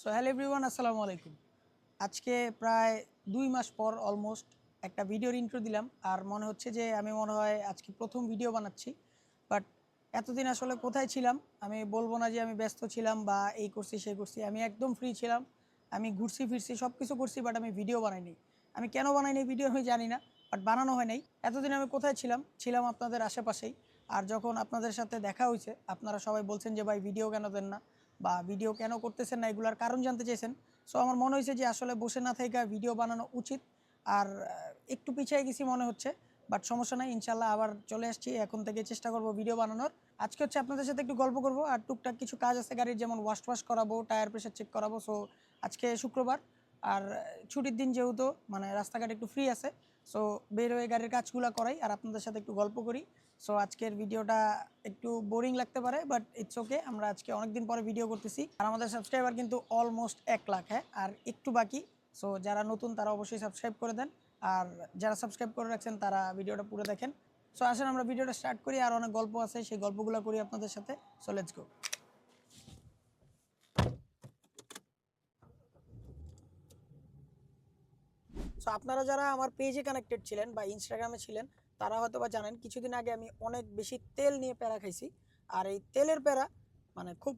So hello everyone, আসসালামু আলাইকুম। আজকে প্রায় 2 মাস পর অলমোস্ট একটা ভিডিওর ইন্ট্রো দিলাম। আর মনে হচ্ছে যে আমি মনে হয় আজকে প্রথম ভিডিও বানাচ্ছি। বাট এতদিন আসলে কোথায় ছিলাম আমি বলবো না যে আমি ব্যস্ত ছিলাম বা এই করছি সেই করছি। আমি একদম ফ্রি ছিলাম। আমি ঘুরছি ফিরছি সব কিছু করছি, বাট আমি ভিডিও বানাইনি। আমি কেন বানাইনি ভিডিও আমি জানি না, বাট বানানো হয় নাই। এতদিন আমি কোথায় ছিলাম ছিলাম আপনাদের আশেপাশেই। আর যখন আপনাদের সাথে দেখা হয়েছে আপনারা সবাই বলছেন যে ভাই ভিডিও কেন দেন না বা ভিডিও কেন করতেছেন না, এগুলার কারণ জানতে চেয়েছেন। সো আমার মনে হয়েছে যে আসলে বসে না থেকে ভিডিও বানানো উচিত। আর একটু পিছিয়ে গেছি মনে হচ্ছে, বাট সমস্যা নাই, ইনশাল্লাহ আবার চলে আসছি। এখন থেকে চেষ্টা করব ভিডিও বানানোর। আজকে হচ্ছে আপনাদের সাথে একটু গল্প করব, আর টুকটাক কিছু কাজ আছে গাড়ির, যেমন ওয়াশ করাবো, টায়ার প্রেশার চেক করাবো। সো আজকে শুক্রবার আর ছুটির দিন, যেহেতু মানে রাস্তাঘাট একটু ফ্রি আছে, সো বের হয়ে গাড়ির কাজগুলো করাই আর আপনাদের সাথে একটু গল্প করি। সো আজকের ভিডিওটা একটু বোরিং লাগতে পারে, বাট ইটস ওকে। আমরা আজকে অনেকদিন পরে ভিডিও করতেছি আর আমাদের সাবস্ক্রাইবার কিন্তু অলমোস্ট 1 লাখ, হ্যাঁ, আর একটু বাকি। সো যারা নতুন তারা অবশ্যই সাবস্ক্রাইব করে দেন, আর যারা সাবস্ক্রাইব করে রাখছেন তারা ভিডিওটা পুরো দেখেন। সো আসেন আমরা ভিডিওটা স্টার্ট করি, আর অনেক গল্প আছে, সেই গল্পগুলো করি আপনাদের সাথে। So let's go. সো আপনারা যারা আমার পেজে কানেক্টেড ছিলেন বা ইনস্টাগ্রামে ছিলেন তারা হয়তো বা জানেন কিছুদিন আগে আমি অনেক বেশি তেল নিয়ে প্যারা খাইছি। আর এই তেলের প্যারা মানে খুব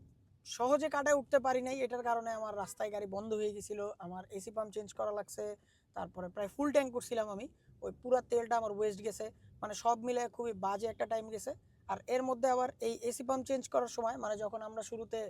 সহজে কাটায় উঠতে পারি নাই। এটার কারণে আমার রাস্তায় গাড়ি বন্ধ হয়ে গেছিলো, আমার এসি পাম্প চেঞ্জ করা লাগছে। তারপরে প্রায় ফুল ট্যাঙ্ক করছিলাম আমি, ওই পুরো তেলটা আমার ওয়েস্ট গেছে। মানে সব মিলে খুবই বাজে একটা টাইম গেছে। আর এর মধ্যে আবার এই এসি পাম্প চেঞ্জ করার সময়, মানে যখন আমরা শুরুতে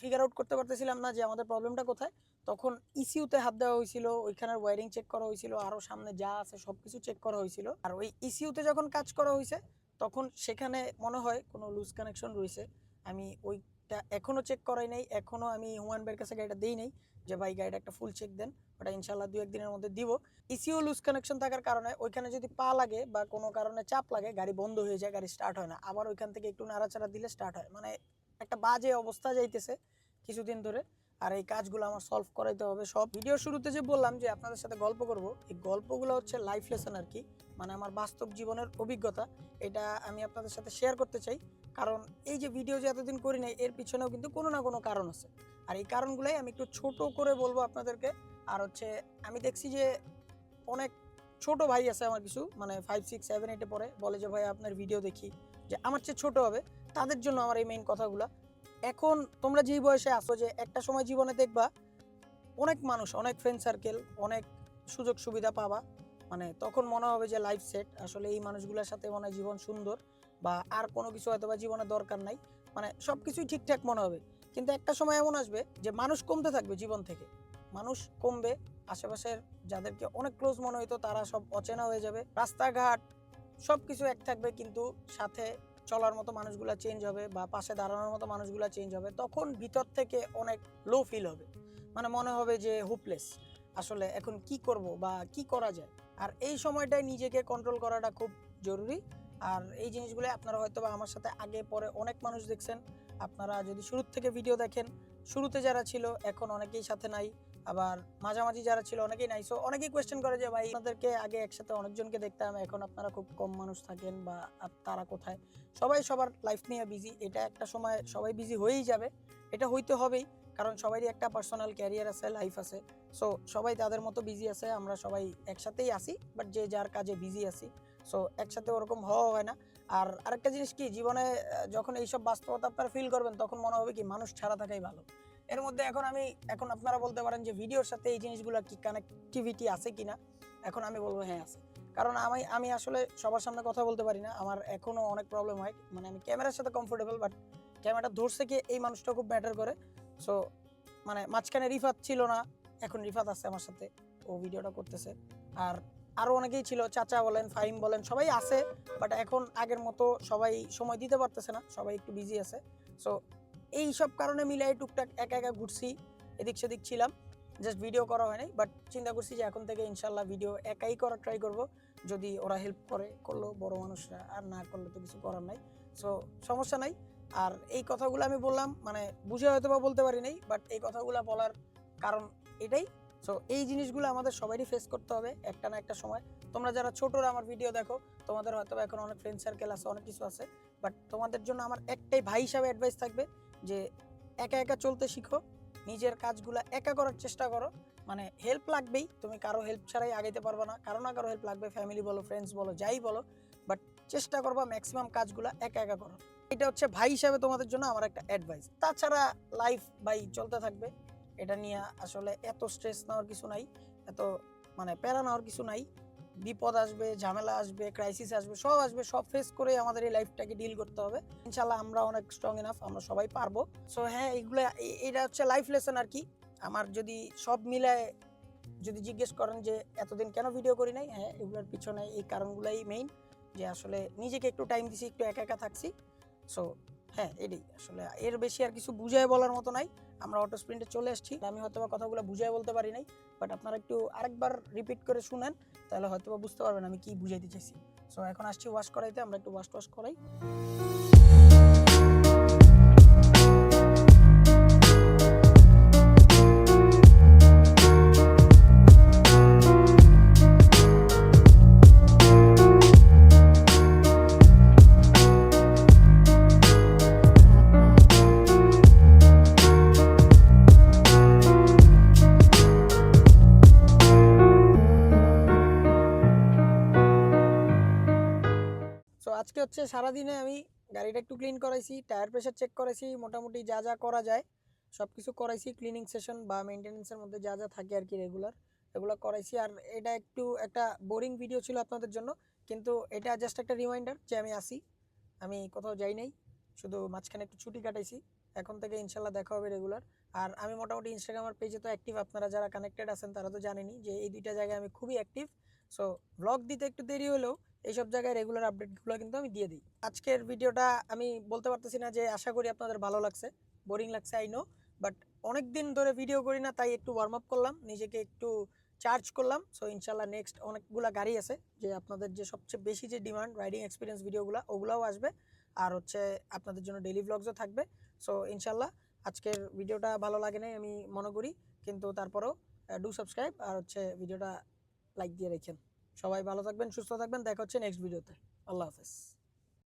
ফিগার আউট করতে পারতেছিলাম না যে আমাদের প্রবলেমটা কোথায়, তখন ইসিউতে হাত দেওয়া হয়েছিল, ওইখানের ওয়ারিং চেক করা হয়েছিল, আরও সামনে যা আছে সব কিছু চেক করা হয়েছিল। আর ওই ইসিউতে যখন কাজ করা হয়েছে তখন সেখানে মনে হয় কোনো লুজ কানেকশন রয়েছে। আমি ওইটা এখনও চেক করাই নাই, এখনও আমি হুমায়ুন ভাইয়ের কাছে গাড়িটা দিই নাই যে ভাই গাড়িটা একটা ফুল চেক দেন। ওটা ইনশাল্লাহ 2-1 দিনের মধ্যে দিব। ইসিউ লুজ কানেকশন থাকার কারণে ওইখানে যদি পা লাগে বা কোনো কারণে চাপ লাগে গাড়ি বন্ধ হয়ে যায়, গাড়ি স্টার্ট হয় না। আবার ওইখান থেকে একটু নাড়াচাড়া দিলে স্টার্ট হয়। মানে একটা বাজে অবস্থা যাইতেছে কিছুদিন ধরে। আর এই কাজগুলো আমার সলভ করাইতে হবে সব। ভিডিও শুরুতে যে বললাম যে আপনাদের সাথে গল্প করব, এই গল্পগুলো হচ্ছে লাইফ লেসন আর কি, মানে আমার বাস্তব জীবনের অভিজ্ঞতা। এটা আমি আপনাদের সাথে শেয়ার করতে চাই, কারণ এই যে ভিডিও যে এতদিন করি নাই এর পিছনেও কিন্তু কোনো না কোনো কারণ আছে। আর এই কারণগুলোই আমি একটু ছোট করে বলবো আপনাদেরকে। আর হচ্ছে আমি দেখছি যে অনেক ছোট ভাই আছে আমার, কিছু মানে 5, 6, 7, 8-এ পড়ে, বলে যে ভাই আপনার ভিডিও দেখি, যে আমার চেয়ে ছোট হবে, তাদের জন্য আমার এই মেইন কথাগুলো। এখন তোমরা যেই বয়সে আসো, যে একটা সময় জীবনে দেখবা অনেক মানুষ, অনেক ফ্রেন্ড সার্কেল, অনেক সুযোগ সুবিধা পাবা, মানে তখন মনে হবে যে লাইফ সেট, আসলে এই মানুষগুলোর সাথে মনে হয় জীবন সুন্দর, বা আর কোনো কিছু হয়তো বা জীবনে দরকার নাই, মানে সব কিছুই ঠিকঠাক মনে হবে। কিন্তু একটা সময় এমন আসবে যে মানুষ কমতে থাকবে জীবন থেকে, মানুষ কমবে, আশেপাশের যাদেরকে অনেক ক্লোজ মনে হইতো তারা সব অচেনা হয়ে যাবে, রাস্তাঘাট সব কিছু এক থাকবে, কিন্তু সাথে চলার মতো মানুষগুলা চেঞ্জ হবে বা পাশে দাঁড়ানোর মতো মানুষগুলা চেঞ্জ হবে। তখন ভিতর থেকে অনেক লো ফিল হবে, মানে মনে হবে যে হোপলেস, আসলে এখন কি করব বা কি করা যায়। আর এই সময়টায় নিজেকে কন্ট্রোল করাটা খুব জরুরি। আর এই জিনিসগুলো আপনারা হয়তো বা আমার সাথে আগে পরে অনেক মানুষ দেখছেন। আপনারা যদি শুরুর থেকে ভিডিও দেখেন, শুরুতে যারা ছিল এখন অনেকেই সাথে নাই, আবার মাঝামাঝি যারা ছিল অনেকেই নাই। সো অনেকেই কোয়েশ্চেন করে যে ভাই আপনাদেরকে আগে একসাথে অনেকজনকে দেখতাম, এখন আপনারা খুব কম মানুষ থাকেন, বা তারা কোথায়। সবাই সবার লাইফ নিয়ে বিজি, এটা একটা সময় সবাই বিজি হয়েই যাবে, এটা হইতে হবেই, কারণ সবারই একটা পার্সোনাল ক্যারিয়ার আছে, লাইফ আছে। সো সবাই তাদের মতো বিজি আছে, আমরা সবাই একসাথেই আসি, বাট যে যার কাজে বিজি আছি। সো একসাথে ওরকম হওয়া হয় না। আর আরেকটা জিনিস কি, জীবনে যখন এইসব বাস্তবতা আপনারা ফিল করবেন তখন মনে হবে কি মানুষ ছাড়া থাকাই ভালো। এর মধ্যে এখন আপনারা বলতে পারেন যে ভিডিওর সাথে এই জিনিসগুলো কি কানেক্টিভিটি আছে কিনা, এখন আমি বলবো হ্যাঁ আছে। কারণ আমি আসলে সবার সামনে কথা বলতে পারি না, আমার এখনো অনেক প্রবলেম হয়, মানে আমি ক্যামেরার সাথে কমফোর্টেবল, বাট ক্যামেরাটা ধরছে কি এই মানুষটা খুব ম্যাটার করে। সো মানে মাঝখানে রিফাত ছিল না, এখন রিফাত আছে আমার সাথে, ও ভিডিওটা করতেছে। আর আরও অনেকেই ছিল, চাচা বলেন, ফাহিম বলেন, সবাই আছে, বাট এখন আগের মতো সবাই সময় দিতে পারতেছে না, সবাই একটু বিজি আছে। সো এই সব কারণে মিলাই টুকটাক একা একা ঘুরছি, এদিক সেদিক ছিলাম, জাস্ট ভিডিও করা হয় নাই। বাট চিন্তা করছি যে এখন থেকে ইনশাল্লাহ ভিডিও একাই করার ট্রাই করব, যদি ওরা হেল্প করলো বড় মানুষরা, আর না করলে তো কিছু করার নাই। সো সমস্যা নাই। আর এই কথাগুলো আমি বললাম, মানে বুঝে হয়তো বা বলতে পারি নাই, বাট এই কথাগুলো বলার কারণ এটাই। সো এই জিনিসগুলো আমাদের সবারই ফেস করতে হবে একটা না একটা সময়। তোমরা যারা ছোটরা আমার ভিডিও দেখো, তোমাদের হয়তো এখন অনেক ফ্রেন্ড সার্কেল আছে, অনেক কিছু আছে, বাট তোমাদের জন্য আমার একটাই ভাই হিসাবে অ্যাডভাইস থাকবে যে একা একা চলতে শিখো, নিজের কাজগুলো একা করার চেষ্টা করো। মানে হেল্প লাগবেই, তুমি কারো হেল্প ছাড়াই আগাইতে পারবে না, কারো না কারো হেল্প লাগবে, ফ্যামিলি বলো, ফ্রেন্ডস বলো, যাই বলো, বাট চেষ্টা করবা ম্যাক্সিমাম কাজগুলো একা একা করো। এটা হচ্ছে ভাই হিসাবে তোমাদের জন্য আমার একটা অ্যাডভাইস। তাছাড়া লাইফ ভাই চলতে থাকবে, এটা নিয়ে আসলে এত স্ট্রেস নেওয়ার কিছু নাই, এত মানে প্যারা নেওয়ার কিছু নাই। বিপদ আসবে, ঝামেলা আসবে, ক্রাইসিস আসবে, সব ফেস করে আমাদের এই লাইফটাকে ডিল করতে হবে। ইনশাল্লাহ আমরা অনেক স্ট্রং এনাফ, আমরা সবাই পারবো। সো হ্যাঁ, এটা হচ্ছে লাইফ লেসন আর কি। আমার যদি সব মিলায় যদি জিজ্ঞেস করেন যে এতদিন কেন ভিডিও করি নাই, হ্যাঁ এগুলোর পিছনে এই কারণগুলাই মেইন, যে আসলে নিজেকে একটু টাইম দিছি, একটু একা একা থাকছি। সো হ্যাঁ, এটাই আসলে, এর বেশি আর কিছু বুঝায় বলার মতো নাই। আমরা অটো স্প্রিন্টে চলে আসছি, আমি হয়তো বা কথাগুলো বুঝায় বলতে পারি নাই, বাট আপনারা একটু আরেকবার রিপিট করে শুনেন, তাহলে হয়তো বা বুঝতে পারবেন আমি কি বুঝাইতে চাইছি। সো এখন আসছি ওয়াশ করাইতে, আমরা একটু ওয়াশ করাই। সো আজকে হচ্ছে সারাদিনে আমি গাড়িটা একটু ক্লিন করাইছি, টায়ার প্রেশার চেক করাইছি, মোটামুটি যা যা করা যায় সব কিছু করাইছি। ক্লিনিং সেশন বা মেনটেন্যান্সের মধ্যে যা যা থাকে আর কি রেগুলার, এগুলো করাইছি। আর এটা একটু একটা বোরিং ভিডিও ছিল আপনাদের জন্য, কিন্তু এটা জাস্ট একটা রিমাইন্ডার যে আমি আসি, আমি কোথাও যাই নাই, শুধু মাঝখানে একটু ছুটি কাটাইছি। এখন থেকে ইনশাল্লাহ দেখা হবে রেগুলার। আর আমি মোটামুটি ইনস্টাগ্রামের পেজে তো অ্যাক্টিভ, আপনারা যারা কানেক্টেড আছেন তারা তো জানেনই যে এই দুইটা জায়গায় আমি খুবই অ্যাক্টিভ। সো ব্লগ দিতে একটু দেরি হলেও এইসব জায়গায় রেগুলার আপডেটগুলো কিন্তু আমি দিয়ে দিই। আজকের ভিডিওটা আমি বলতে পারতেছি না যে আশা করি আপনাদের ভালো লাগছে, বোরিং লাগছে আই নো, বাট অনেক দিন ধরে ভিডিও করি না, তাই একটু ওয়ার্ম আপ করলাম, নিজেকে একটু চার্জ করলাম। সো ইনশাল্লাহ নেক্সট অনেকগুলো গাড়ি আছে, যে আপনাদের যে সবচেয়ে বেশি যে ডিমান্ড রাইডিং এক্সপিরিয়েন্স ভিডিওগুলো, ওগুলোও আসবে। আর হচ্ছে আপনাদের জন্য ডেইলি ব্লগসও থাকবে। সো ইনশাল্লাহ আজকের ভিডিওটা ভালো লাগে নাই আমি মনে করি, কিন্তু তারপরেও ডু সাবস্ক্রাইব আর হচ্ছে ভিডিওটা লাইক দিয়ে রেখেন। সবাই ভালো থাকবেন, সুস্থ থাকবেন, দেখা হচ্ছে নেক্সট ভিডিওতে। আল্লাহ হাফেজ।